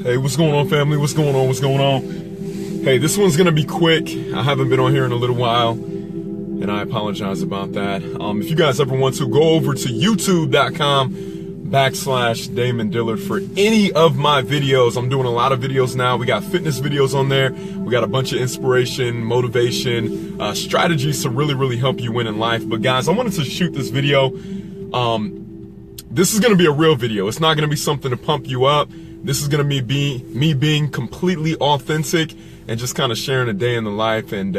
Hey, what's going on, family? What's going on? What's going on? Hey, this one's gonna be quick. I haven't been on here in a little while, and I apologize about that. If you guys ever want to, go over to youtube.com/Damon Dillard for any of my videos. I'm doing a lot of videos now. We got fitness videos on there. We got a bunch of inspiration, motivation, strategies to really help you win in life. But guys, I wanted to shoot this video. This is gonna be a real video. It's not gonna be something to pump you up. This is gonna be me being completely authentic and just kind of sharing a day in the life and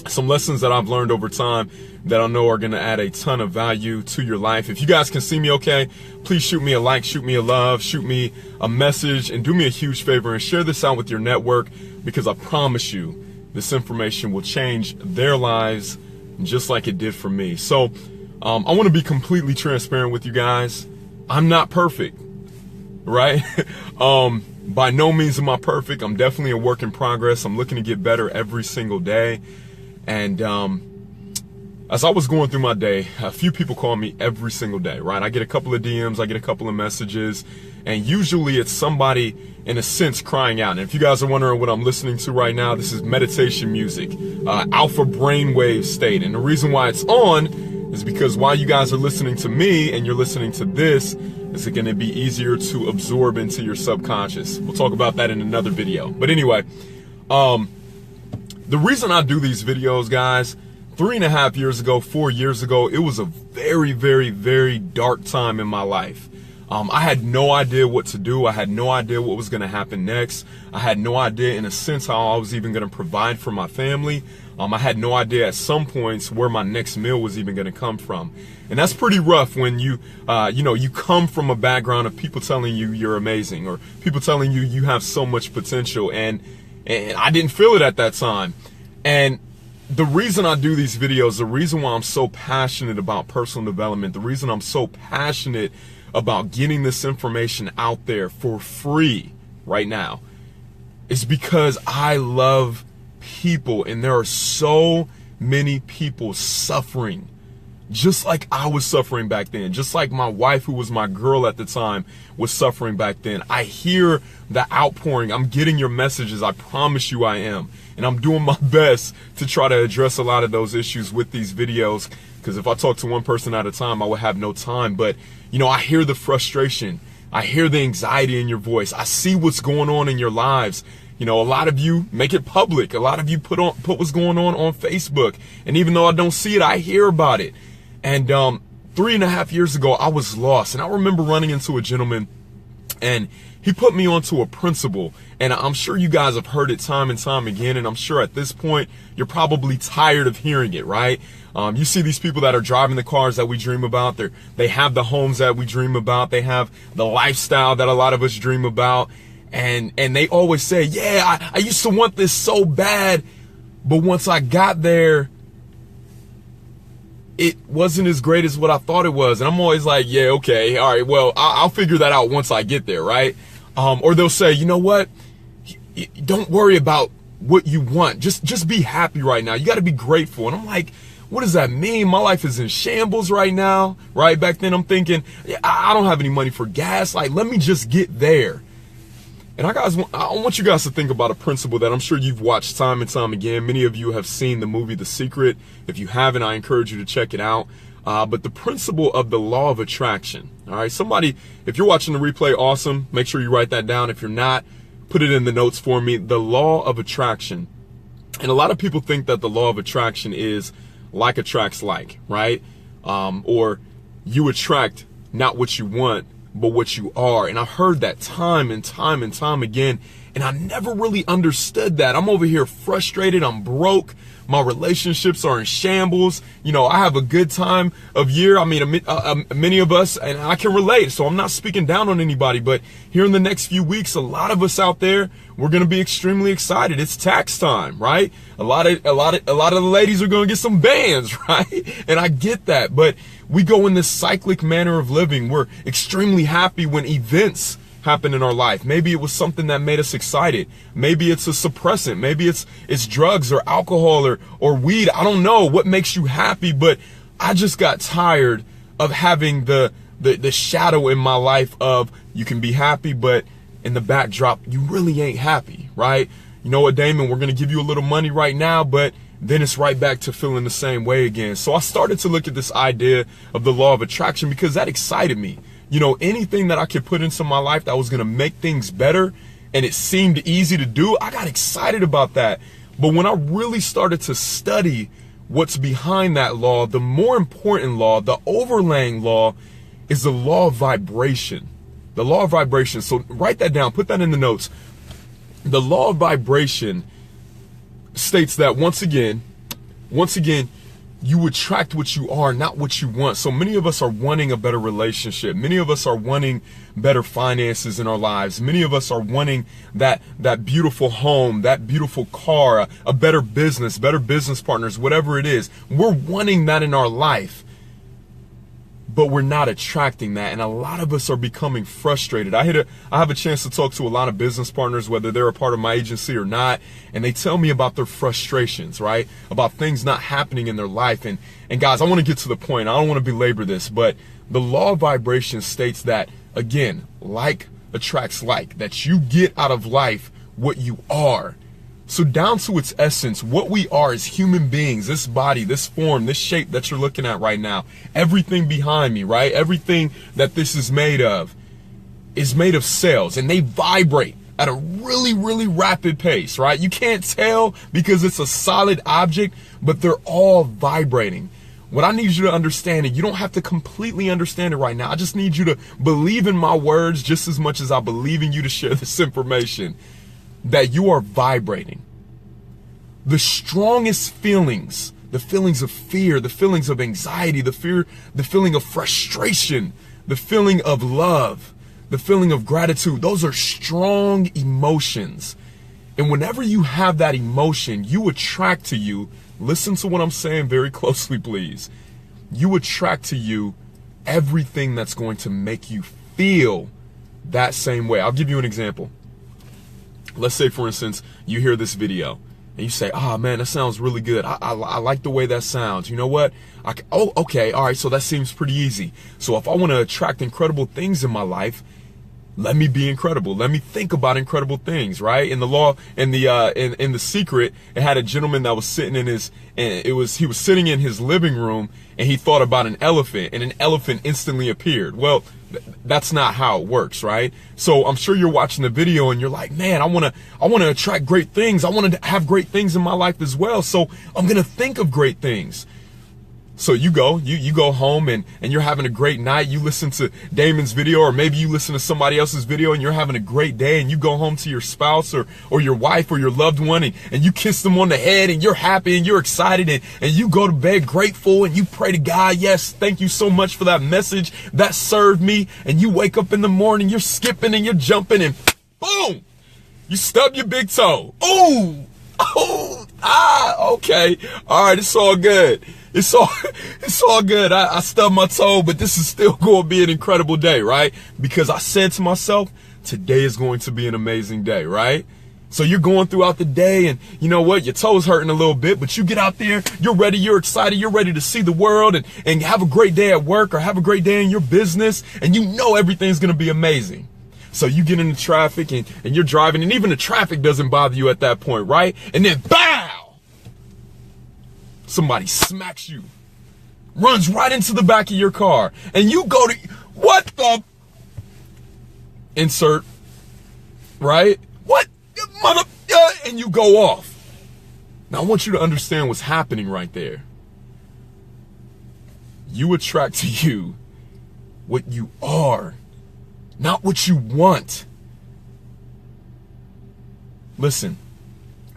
some lessons that I've learned over time that I know are gonna add a ton of value to your life. If you guys can see me okay, please shoot me a like, shoot me a love, shoot me a message, and do me a huge favor and share this out with your network, because I promise you this information will change their lives just like it did for me. So I want to be completely transparent with you guys. I'm not perfect, right? By no means am I perfect. I'm definitely a work in progress. I'm looking to get better every single day. And as I was going through my day, a few people call me every single day, right? I get a couple of DMs, I get a couple of messages, and usually it's somebody in a sense crying out. And if you guys are wondering what I'm listening to right now, this is meditation music, alpha brainwave state. And the reason why it's on is because while you guys are listening to me and you're listening to this, it's going to be easier to absorb into your subconscious. We'll talk about that in another video. But anyway, the reason I do these videos, guys, 3.5 years ago, 4 years ago, it was a very dark time in my life. I had no idea what to do. I had no idea what was going to happen next. I had no idea, in a sense, how I was even going to provide for my family. I had no idea at some points where my next meal was even going to come from. And that's pretty rough when you come from a background of people telling you you're amazing, or people telling you you have so much potential. And I didn't feel it at that time. And the reason I do these videos, the reason why I'm so passionate about personal development, the reason I'm so passionate about getting this information out there for free right now, is because I love people, and there are so many people suffering just like I was suffering back then, just like my wife, who was my girl at the time, was suffering back then. I hear the outpouring. I'm getting your messages. I promise you I am. And I'm doing my best to try to address a lot of those issues with these videos, because if I talk to one person at a time, I would have no time. But, I hear the frustration. I hear the anxiety in your voice. I see what's going on in your lives. A lot of you make it public. A lot of you put what's going on Facebook. And even though I don't see it, I hear about it. And 3.5 years ago, I was lost. And I remember running into a gentleman, and he put me onto a principle. And I'm sure you guys have heard it time and time again. And I'm sure at this point, you're probably tired of hearing it, right? You see these people that are driving the cars that we dream about. They have the homes that we dream about. They have the lifestyle that a lot of us dream about. And they always say, yeah, I used to want this so bad, but once I got there, it wasn't as great as what I thought it was. And I'm always like, yeah, okay, all right, well, I'll figure that out once I get there, right? Or they'll say, you know what? Don't worry about what you want. Just be happy right now. You got to be grateful. And I'm like, what does that mean? My life is in shambles right now, right? Back then I'm thinking, yeah, I don't have any money for gas. Like, let me just get there. And I want you guys to think about a principle that I'm sure you've watched time and time again. Many of you have seen the movie The Secret. If you haven't, I encourage you to check it out. But the principle of the law of attraction. All right, somebody, if you're watching the replay, awesome. Make sure you write that down. If you're not, put it in the notes for me. The law of attraction. And a lot of people think that the law of attraction is like attracts like, right? Or you attract not what you want, but what you are. And I've heard that time and time and time again, and I never really understood that. I'm over here frustrated. I'm broke. My relationships are in shambles. I have a good time of year. I mean, many of us, and I can relate, so I'm not speaking down on anybody, but here in the next few weeks, a lot of us out there, we're going to be extremely excited. It's tax time, right? A lot of the ladies are going to get some bands, right? And I get that, but we go in this cyclic manner of living. We're extremely happy when events happen in our life. Maybe it was something that made us excited. Maybe it's a suppressant. Maybe it's drugs or alcohol or weed. I don't know what makes you happy, but I just got tired of having the shadow in my life of you can be happy, but in the backdrop, you really ain't happy, right? You know what, Damon, we're going to give you a little money right now, but then it's right back to feeling the same way again. So I started to look at this idea of the law of attraction because that excited me. You know, anything that I could put into my life that was going to make things better and it seemed easy to do, I got excited about that. But when I really started to study what's behind that law, the more important law, the overlaying law, is the law of vibration. The law of vibration. So write that down, put that in the notes. The law of vibration states that once again, you attract what you are, not what you want. So many of us are wanting a better relationship. Many of us are wanting better finances in our lives. Many of us are wanting that beautiful home, that beautiful car, a better business partners, whatever it is. We're wanting that in our life, but we're not attracting that. And a lot of us are becoming frustrated. I have a chance to talk to a lot of business partners, whether they're a part of my agency or not, and they tell me about their frustrations, right? About things not happening in their life. And guys, I want to get to the point. I don't want to belabor this, but the law of vibration states that, again, like attracts like, that you get out of life what you are. So down to its essence, what we are as human beings, this body, this form, this shape that you're looking at right now, everything behind me, right? Everything that this is made of cells, and they vibrate at a really, really rapid pace, right? You can't tell because it's a solid object, but they're all vibrating. What I need you to understand, and you don't have to completely understand it right now, I just need you to believe in my words just as much as I believe in you to share this information, that you are vibrating. The strongest feelings, the feelings of fear, the feelings of anxiety, the feeling of frustration, the feeling of love, the feeling of gratitude, those are strong emotions. And whenever you have that emotion, you attract to you, listen to what I'm saying very closely, please. You attract to you everything that's going to make you feel that same way. I'll give you an example. Let's say, for instance, you hear this video and you say, oh man, that sounds really good. I like the way that sounds. You know what? Okay. All right. So that seems pretty easy. So if I want to attract incredible things in my life, let me be incredible. Let me think about incredible things, right? In the law, in The Secret, it had a gentleman that was sitting he was sitting in his living room and he thought about an elephant, and an elephant instantly appeared. Well, that's not how it works, right? So I'm sure you're watching the video and you're like, man, I want to attract great things. I want to have great things in my life as well. So I'm going to think of great things. So you go home and you're having a great night. You listen to Damon's video, or maybe you listen to somebody else's video and you're having a great day, and you go home to your spouse or your wife or your loved one and you kiss them on the head and you're happy and you're excited and you go to bed grateful and you pray to God, yes, thank you so much for that message that served me. And you wake up in the morning, you're skipping and you're jumping and boom, you stub your big toe. Ooh, okay. All right, it's all good. It's all good. I stubbed my toe, but this is still going to be an incredible day, right? Because I said to myself, today is going to be an amazing day, right? So you're going throughout the day and you know what? Your toe's hurting a little bit, but you get out there, you're ready, you're excited, you're ready to see the world and have a great day at work or have a great day in your business, and you know everything's going to be amazing. So you get into traffic and you're driving, and even the traffic doesn't bother you at that point, right? And then BOW! Somebody smacks you, runs right into the back of your car, and you go to, what the, insert, right? What, mother, and you go off. Now I want you to understand what's happening right there. You attract to you what you are, not what you want. Listen.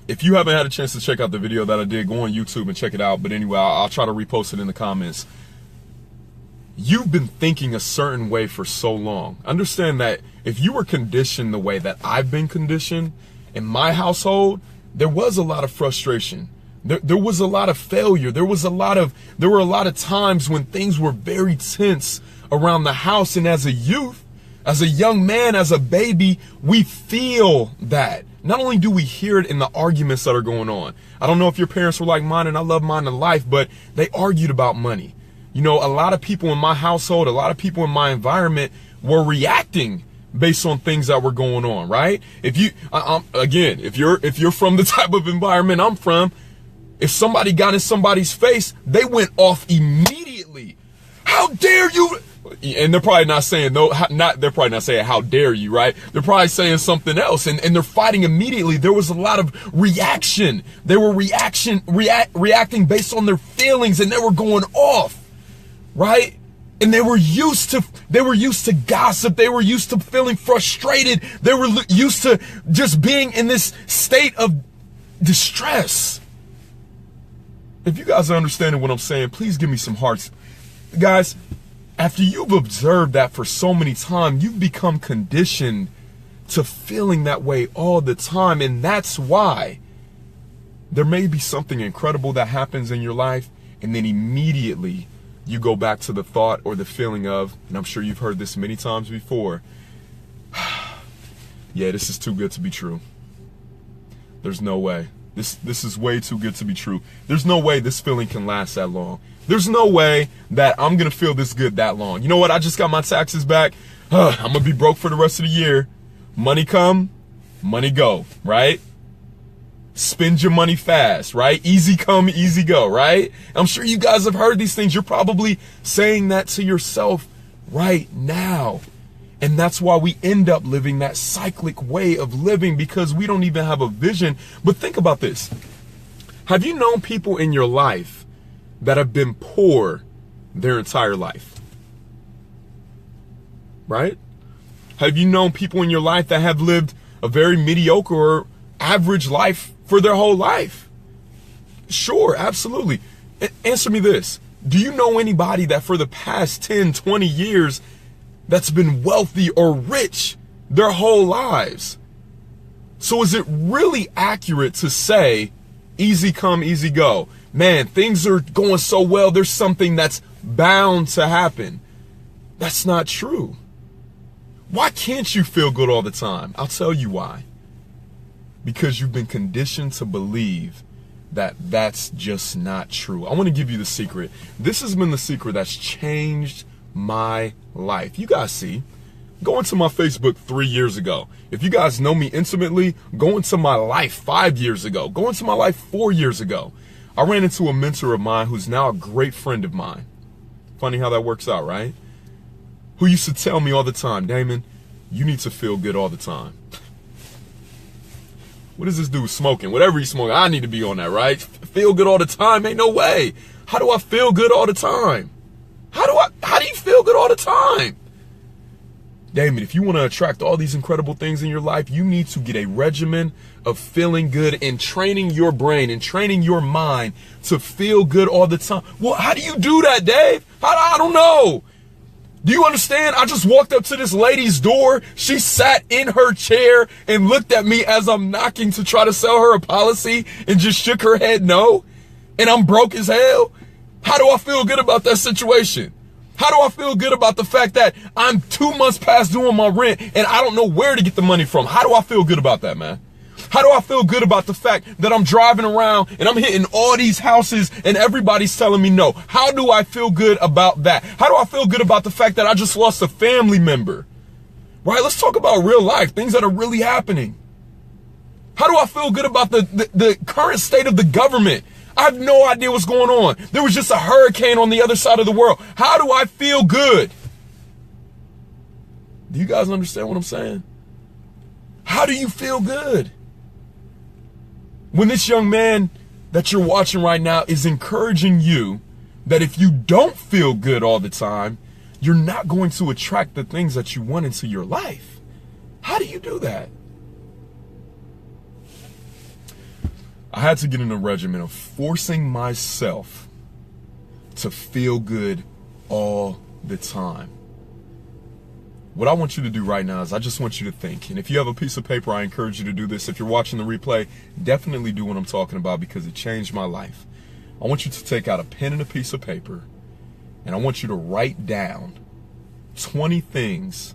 If you haven't had a chance to check out the video that I did, go on YouTube and check it out. But anyway, I'll try to repost it in the comments. You've been thinking a certain way for so long. Understand that if you were conditioned the way that I've been conditioned, in my household, there was a lot of frustration. There was a lot of failure. There were a lot of times when things were very tense around the house. And as a youth, as a young man, as a baby, we feel that. Not only do we hear it in the arguments that are going on. I don't know if your parents were like mine, and I love mine to life, but they argued about money. You know, a lot of people in my household, a lot of people in my environment were reacting based on things that were going on, right? If you, again, if you're from the type of environment I'm from, if somebody got in somebody's face, they went off immediately. How dare you? And they're probably not saying, they're probably not saying, how dare you, right? They're probably saying something else, and they're fighting immediately. There was a lot of reaction. They were reacting based on their feelings, and they were going off, right? And they were used to gossip. They were used to feeling frustrated. They were used to just being in this state of distress. If you guys are understanding what I'm saying, please give me some hearts. Guys, after you've observed that for so many times, you've become conditioned to feeling that way all the time. And that's why there may be something incredible that happens in your life, and then immediately you go back to the thought or the feeling of, and I'm sure you've heard this many times before, yeah, this is too good to be true. There's no way. This is way too good to be true. There's no way this feeling can last that long. There's no way that I'm going to feel this good that long. You know what? I just got my taxes back. I'm going to be broke for the rest of the year. Money come, money go, right? Spend your money fast, right? Easy come, easy go, right? I'm sure you guys have heard these things. You're probably saying that to yourself right now. And that's why we end up living that cyclic way of living, because we don't even have a vision. But think about this. Have you known people in your life that have been poor their entire life? Right? Have you known people in your life that have lived a very mediocre or average life for their whole life? Sure, absolutely. Answer me this. Do you know anybody that for the past 10, 20 years that's been wealthy or rich their whole lives? So is it really accurate to say easy come, easy go? Man, things are going so well, there's something that's bound to happen. That's not true. Why can't you feel good all the time? I'll tell you why. Because you've been conditioned to believe that that's just not true. I want to give you the secret. This has been the secret that's changed my life. You guys see, go into my Facebook 3 years ago. If you guys know me intimately, go into my life 5 years ago. Go into my life 4 years ago. I ran into a mentor of mine who's now a great friend of mine. Funny how that works out, right? Who used to tell me all the time, Damon, you need to feel good all the time. What is this dude smoking? Whatever he's smoking, I need to be on that, right? Feel good all the time? Ain't no way. How do I feel good all the time? How do you feel good all the time? Damon, if you want to attract all these incredible things in your life, you need to get a regimen of feeling good and training your brain and training your mind to feel good all the time. Well, how do you do that, Dave? I don't know. Do you understand? I just walked up to this lady's door. She sat in her chair and looked at me as I'm knocking to try to sell her a policy and just shook her head no. And I'm broke as hell. How do I feel good about that situation? How do I feel good about the fact that I'm 2 months past doing my rent and I don't know where to get the money from? How do I feel good about that, man? How do I feel good about the fact that I'm driving around and I'm hitting all these houses and everybody's telling me no? How do I feel good about that? How do I feel good about the fact that I just lost a family member? Right? Let's talk about real life, things that are really happening. How do I feel good about the current state of the government? I have no idea what's going on. There was just a hurricane on the other side of the world. How do I feel good? Do you guys understand what I'm saying? How do you feel good? When this young man that you're watching right now is encouraging you that if you don't feel good all the time, you're not going to attract the things that you want into your life. How do you do that? I had to get in a regimen of forcing myself to feel good all the time. What I want you to do right now is I just want you to think. And if you have a piece of paper, I encourage you to do this. If you're watching the replay, definitely do what I'm talking about because it changed my life. I want you to take out a pen and a piece of paper, and I want you to write down 20 things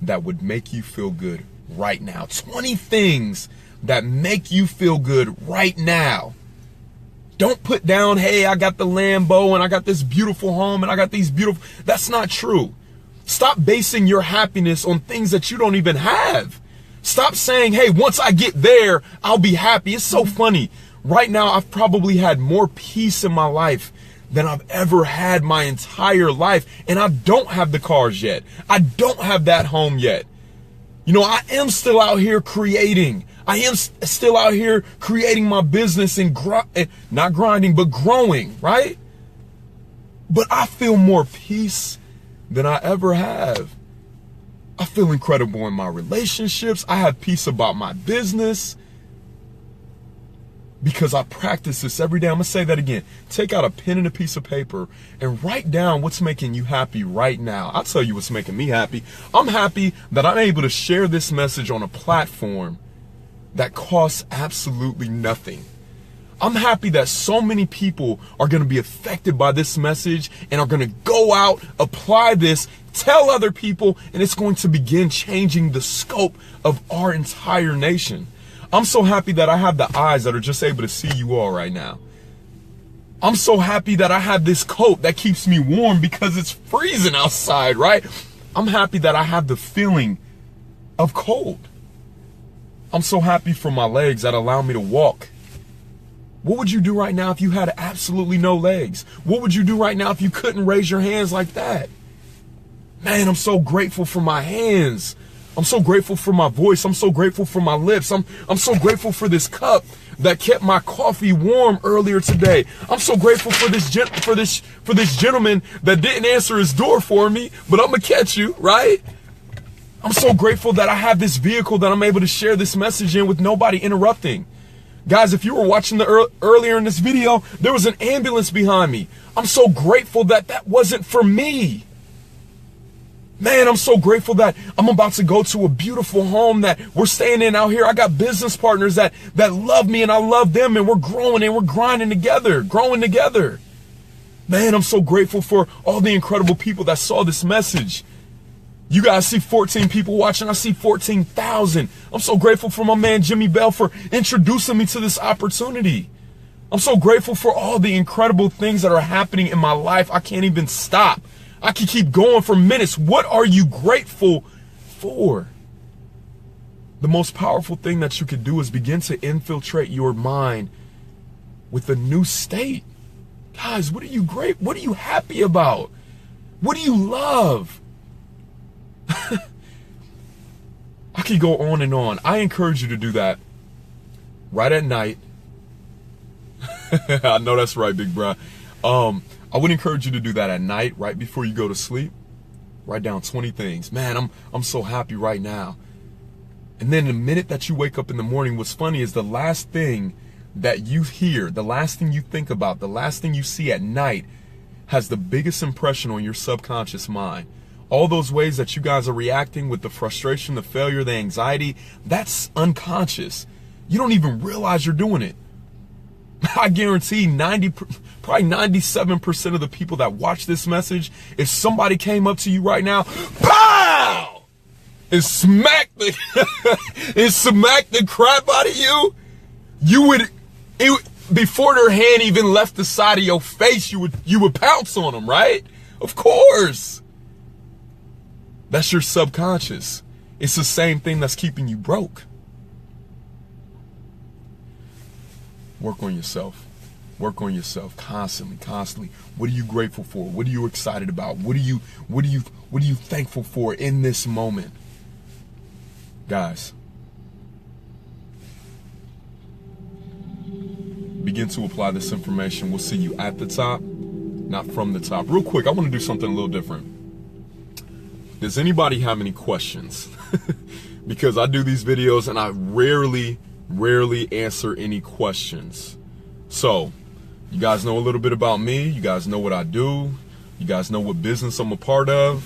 that would make you feel good right now. 20 things that make you feel good right now. Don't put down, hey, I got the Lambo and I got this beautiful home and I got these beautiful. That's not true. Stop basing your happiness on things that you don't even have. Stop saying, hey, once I get there, I'll be happy. It's so funny. Right now, I've probably had more peace in my life than I've ever had my entire life. And I don't have the cars yet. I don't have that home yet. You know, I am still out here creating. I am still out here creating my business and not grinding, but growing, right? But I feel more peace than I ever have. I feel incredible in my relationships. I have peace about my business because I practice this every day. I'm going to say that again. Take out a pen and a piece of paper and write down what's making you happy right now. I'll tell you what's making me happy. I'm happy that I'm able to share this message on a platform that costs absolutely nothing. I'm happy that so many people are going to be affected by this message and are going to go out, apply this, tell other people, and it's going to begin changing the scope of our entire nation. I'm so happy that I have the eyes that are just able to see you all right now. I'm so happy that I have this coat that keeps me warm because it's freezing outside, right? I'm happy that I have the feeling of cold. I'm so happy for my legs that allow me to walk. What would you do right now if you had absolutely no legs? What would you do right now if you couldn't raise your hands like that? Man, I'm so grateful for my hands. I'm so grateful for my voice. I'm so grateful for my lips. I'm so grateful for this cup that kept my coffee warm earlier today. I'm so grateful for this gentleman that didn't answer his door for me, but I'm gonna catch you, right? I'm so grateful that I have this vehicle that I'm able to share this message in with nobody interrupting. Guys, if you were watching earlier in this video, there was an ambulance behind me. I'm so grateful that that wasn't for me. Man, I'm so grateful that I'm about to go to a beautiful home that we're staying in out here. I got business partners that love me and I love them, and we're growing and we're grinding together, growing together. Man, I'm so grateful for all the incredible people that saw this message. You guys see 14 people watching. I see 14,000. I'm so grateful for my man Jimmy Bell for introducing me to this opportunity. I'm so grateful for all the incredible things that are happening in my life. I can't even stop. I can keep going for minutes. What are you grateful for? The most powerful thing that you could do is begin to infiltrate your mind with a new state. Guys, what are you what are you happy about? What do you love? I could go on and on. I encourage you to do that right at night. I know that's right, big bro. I would encourage you to do that at night, right before you go to sleep. Write down 20 things. Man, I'm so happy right now. And then the minute that you wake up in the morning, what's funny is the last thing that you hear, the last thing you think about, the last thing you see at night has the biggest impression on your subconscious mind. All those ways that you guys are reacting with the frustration, the failure, the anxiety, that's unconscious. You don't even realize you're doing it. I guarantee probably 97% of the people that watch this message, if somebody came up to you right now, pow, and smacked the crap out of you, before their hand even left the side of your face, you would pounce on them, right? Of course. That's your subconscious. It's the same thing that's keeping you broke. Work on yourself. Work on yourself constantly. What are you grateful for? What are you excited about? What are you thankful for in this moment? Guys, begin to apply this information. We'll see you at the top, not from the top. Real quick, I want to do something a little different. Does anybody have any questions? Because I do these videos and I rarely answer any questions. So, you guys know a little bit about me. You guys know what I do. You guys know what business I'm a part of.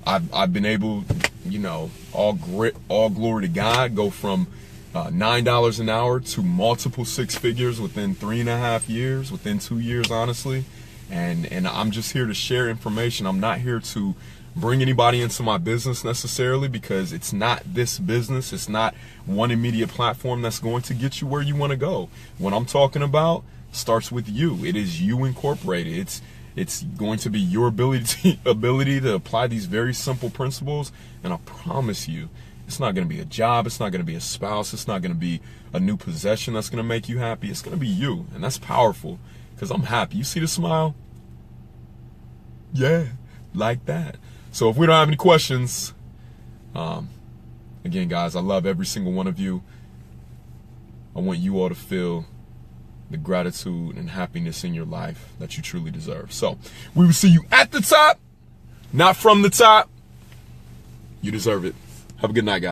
I've been able, you know, all glory to God, go from $9 an hour to multiple six figures within 3.5 years, within 2 years, honestly. And I'm just here to share information. I'm not here to bring anybody into my business necessarily, because it's not this business. It's not one immediate platform that's going to get you where you want to go. What I'm talking about starts with you. It is you incorporated. It's going to be your ability to apply these very simple principles. And I promise you, it's not going to be a job. It's not going to be a spouse. It's not going to be a new possession that's going to make you happy. It's going to be you. And that's powerful, because I'm happy. You see the smile? Yeah, like that. So if we don't have any questions, again, guys, I love every single one of you. I want you all to feel the gratitude and happiness in your life that you truly deserve. So we will see you at the top, not from the top. You deserve it. Have a good night, guys.